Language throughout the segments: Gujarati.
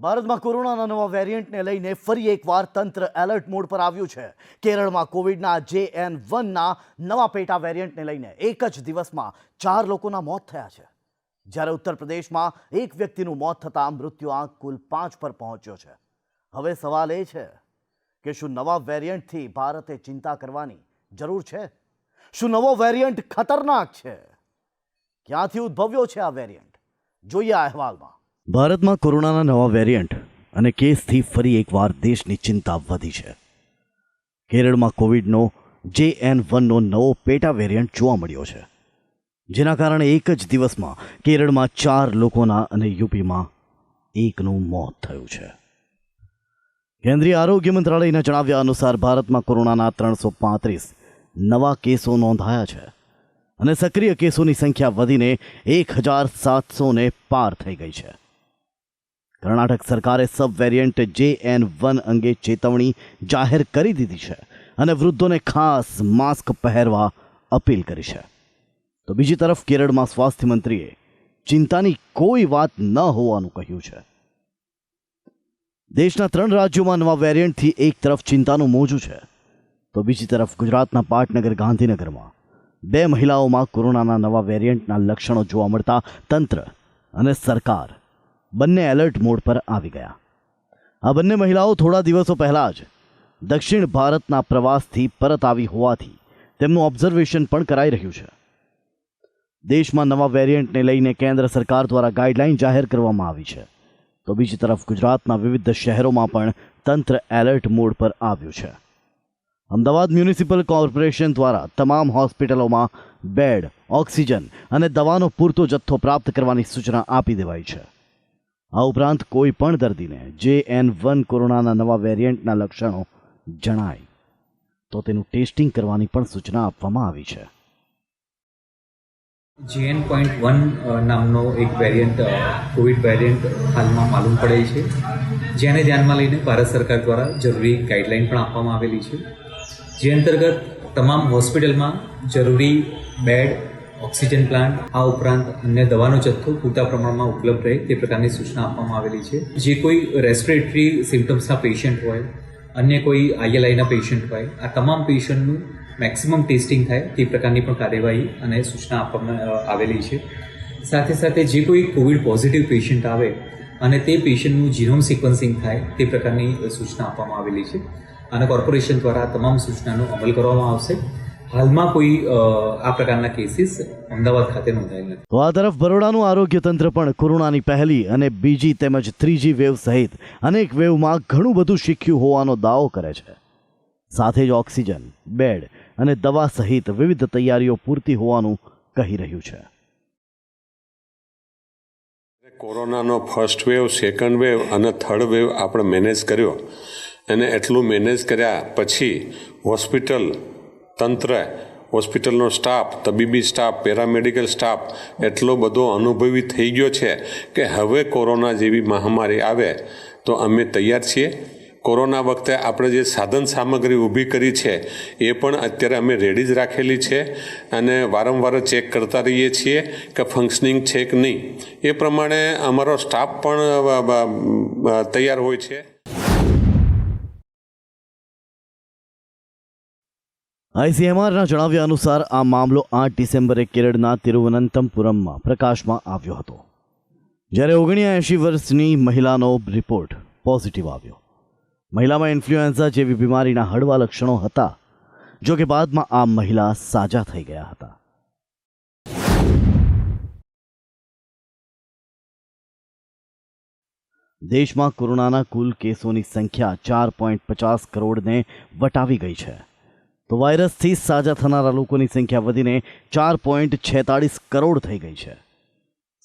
ભારતમાં કોરોનાના નવા વેરિયન્ટને લઈને ફરી એકવાર તંત્ર એલર્ટ મોડ પર આવ્યું છે। કેરળમાં કોવિડના JN1ના નવા પેટા વેરિયન્ટને લઈને એક જ દિવસમાં 4 લોકોના મોત થયા છે, જ્યારે ઉત્તર પ્રદેશમાં એક વ્યક્તિનું મોત થતાં મૃત્યુઆંક કુલ 5 પર પહોંચ્યો છે। હવે સવાલ એ છે કે શું નવા વેરિયન્ટથી ભારતે ચિંતા કરવાની જરૂર છે? શું નવો વેરિયન્ટ ખતરનાક છે? ક્યાંથી ઉદ્ભવ્યો છે આ વેરિયન્ટ? જોઈએ આ અહેવાલમાં। ભારતમાં કોરોનાના નવા વેરિયન્ટ અને કેસથી ફરી એકવાર દેશની ચિંતા વધી છે। કેરળમાં કોવિડનો JN1નો નવો પેટા વેરિયન્ટ જોવા મળ્યો છે, જેના કારણે એક જ દિવસમાં કેરળમાં 4 લોકોના અને યુપીમાં એકનું મોત થયું છે। કેન્દ્રીય આરોગ્ય મંત્રાલયના જણાવ્યા અનુસાર ભારતમાં કોરોનાના 335 નવા કેસો નોંધાયા છે અને સક્રિય કેસોની સંખ્યા વધીને 1700ને પાર થઈ ગઈ છે। કર્ણાટક સરકારે સબ વેરિયન્ટ JN1 અંગે ચેતવણી જાહેર કરી દીધી છે અને વૃદ્ધોને ખાસ માસ્ક પહેરવા અપીલ કરી છે। તો બીજી તરફ કેરળમાં સ્વાસ્થ્ય મંત્રીએ ચિંતાની કોઈ વાત ન હોવાનું કહ્યું છે। દેશના 3 રાજ્યોમાં નવા વેરિયન્ટથી એક તરફ ચિંતાનું મોજું છે, તો બીજી તરફ ગુજરાતના પાટનગર ગાંધીનગરમાં 2 મહિલાઓમાં કોરોનાના નવા વેરિયન્ટના લક્ષણો જોવા મળતા તંત્ર અને સરકાર બંને એલર્ટ મોડ પર આવી ગયા। આ બંને મહિલાઓ થોડા દિવસો પહેલાં જ દક્ષિણ ભારતના પ્રવાસથી પરત આવી હોવાથી તેમનું ઓબ્ઝર્વેશન પણ કરાઈ રહ્યું છે। દેશમાં નવા વેરિયન્ટને લઈને કેન્દ્ર સરકાર દ્વારા ગાઈડલાઈન જાહેર કરવામાં આવી છે, તો બીજી તરફ ગુજરાતના વિવિધ શહેરોમાં પણ તંત્ર એલર્ટ મોડ પર આવ્યું છે। અમદાવાદ મ્યુનિસિપલ કોર્પોરેશન દ્વારા તમામ હોસ્પિટલોમાં બેડ, ઓક્સિજન અને દવાનો પૂરતો જથ્થો પ્રાપ્ત કરવાની સૂચના આપી દેવાઈ છે। આ ઉપરાંત કોઈ પણ દર્દીને JN1 કોરોનાના નવા વેરિયન્ટના લક્ષણો જણાય તો તેનું ટેસ્ટિંગ કરવાની પણ સૂચના આપવામાં આવી છે। JN.1 નામનો એક વેરિયન્ટ કોવિડ વેરિયન્ટ હાલમાં માલુમ પડે છે, જેને ધ્યાનમાં લઈને ભારત સરકાર દ્વારા જરૂરી ગાઈડલાઈન પણ આપવામાં આવેલી છે, જે અંતર્ગત તમામ હોસ્પિટલમાં જરૂરી બેડ, ઓક્સિજન પ્લાન્ટ, આ ઉપરાંત અન્ય દવાનો જથ્થો પૂરતા પ્રમાણમાં ઉપલબ્ધ રહે તે પ્રકારની સૂચના આપવામાં આવેલી છે। જે કોઈ રેસ્પિરેટરી સિમ્ટમ્સના પેશન્ટ હોય, અન્ય કોઈ ILIના પેશન્ટ હોય, આ તમામ પેશન્ટનું મેક્સિમમ ટેસ્ટિંગ થાય તે પ્રકારની પણ કાર્યવાહી અને સૂચના આપવામાં આવેલી છે। સાથે સાથે જે કોઈ કોવિડ પોઝિટિવ પેશન્ટ આવે અને તે પેશન્ટનું જીનોમ સિક્વન્સિંગ થાય તે પ્રકારની સૂચના આપવામાં આવેલી છે અને કોર્પોરેશન દ્વારા તમામ સૂચનાનો અમલ કરવામાં આવશે। હાલમાં કોઈ આ પ્રકારના કેસીસ અમદાવાદ ખાતે નોંધાયેલ નથી। તો આ તરફ બરોડાનું આરોગ્ય તંત્ર પણ કોરોનાની પહેલી અને બીજી તેમજ ત્રીજી વેવ સહિત અનેક વેવમાં ઘણું બધું શીખ્યું હોવાનો દાવો કરે છે। સાથે જ ઓક્સિજન, બેડ અને દવા સહિત વિવિધ તૈયારીઓ પૂરતી હોવાનું કહી રહ્યું છે। કોરોનાનો ફર્સ્ટ વેવ, સેકન્ડ વેવ અને થર્ડ વેવ આપણે મેનેજ કર્યો અને એટલું મેનેજ કર્યા પછી હોસ્પિટલ તંત્ર, હોસ્પિટલનો સ્ટાફ, તબીબી સ્ટાફ, પેરામેડિકલ સ્ટાફ એટલો બધો અનુભવી થઈ ગયો છે કે હવે કોરોના જેવી મહામારી આવે તો અમે તૈયાર છીએ। કોરોના વખતે આપણે જે સાધન સામગ્રી ઊભી કરી છે એ પણ અત્યારે અમે રેડી જ રાખેલી છે અને વારંવાર ચેક કરતા રહીએ છીએ કે ફંક્શનિંગ છે કે નહીં। એ પ્રમાણે અમારો સ્ટાફ પણ તૈયાર હોય છે। ICMRના જણાવ્યા અનુસાર આ મામલો 8 ડિસેમ્બરે કેરળના તિરુવનંતપુરમમાં પ્રકાશમાં આવ્યો હતો, જ્યારે 79 વર્ષની મહિલાનો રિપોર્ટ પોઝિટિવ આવ્યો। મહિલામાં ઇન્ફ્લુએન્ઝા જેવી બીમારીના હળવા લક્ષણો હતા, જો કે બાદમાં આ મહિલા સાજા થઈ ગયા હતા। દેશમાં કોરોનાના કુલ કેસોની સંખ્યા 4.50 કરોડને વટાવી ગઈ છે, તો વાયરસથી સાજા થનારા લોકોની સંખ્યા વધીને 4.46 કરોડ થઈ ગઈ છે।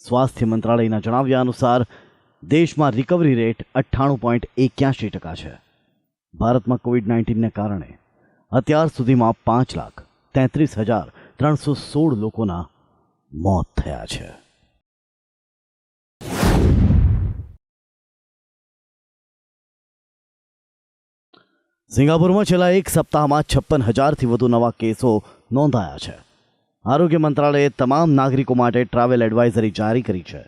સ્વાસ્થ્ય મંત્રાલયના જણાવ્યા અનુસાર દેશમાં રિકવરી રેટ 98.81% છે। ભારતમાં કોવિડ-19ને કારણે અત્યાર સુધીમાં 5,33,316 લોકોના મોત થયા છે। સિંગાપુરમાં છેલ્લા એક સપ્તાહમાં 56,000થી વધુ નવા કેસો નોંધાયા છે। આરોગ્ય મંત્રાલયે તમામ નાગરિકો માટે ટ્રાવેલ એડવાઇઝરી જારી કરી છે।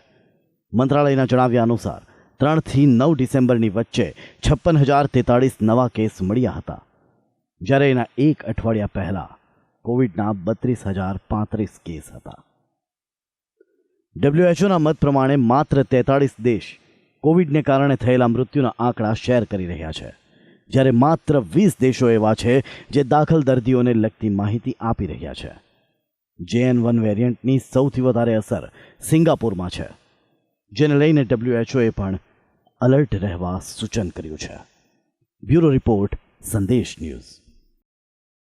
મંત્રાલયના જણાવ્યા અનુસાર 3થી 9 ડિસેમ્બરની વચ્ચે 56,043 નવા કેસ મળ્યા હતા, જ્યારે એના એક અઠવાડિયા પહેલા કોવિડના 32,035 કેસ હતા. WHOના મત પ્રમાણે માત્ર 43 દેશ કોવિડને કારણે થયેલા મૃત્યુના આંકડા શેર કરી રહ્યા છે, જ્યારે માત્ર 20 દેશો એવા છે જે દાખલ દર્દીઓને લગતી માહિતી આપી રહ્યા છે. JN1 વેરિયન્ટની સૌથી વધારે અસર સિંગાપુરમાં છે, જેને લઈને WHOએ પણ અલર્ટ રહેવા સૂચન કર્યું છે. બ્યુરો રિપોર્ટ, સંદેશ ન્યૂઝ.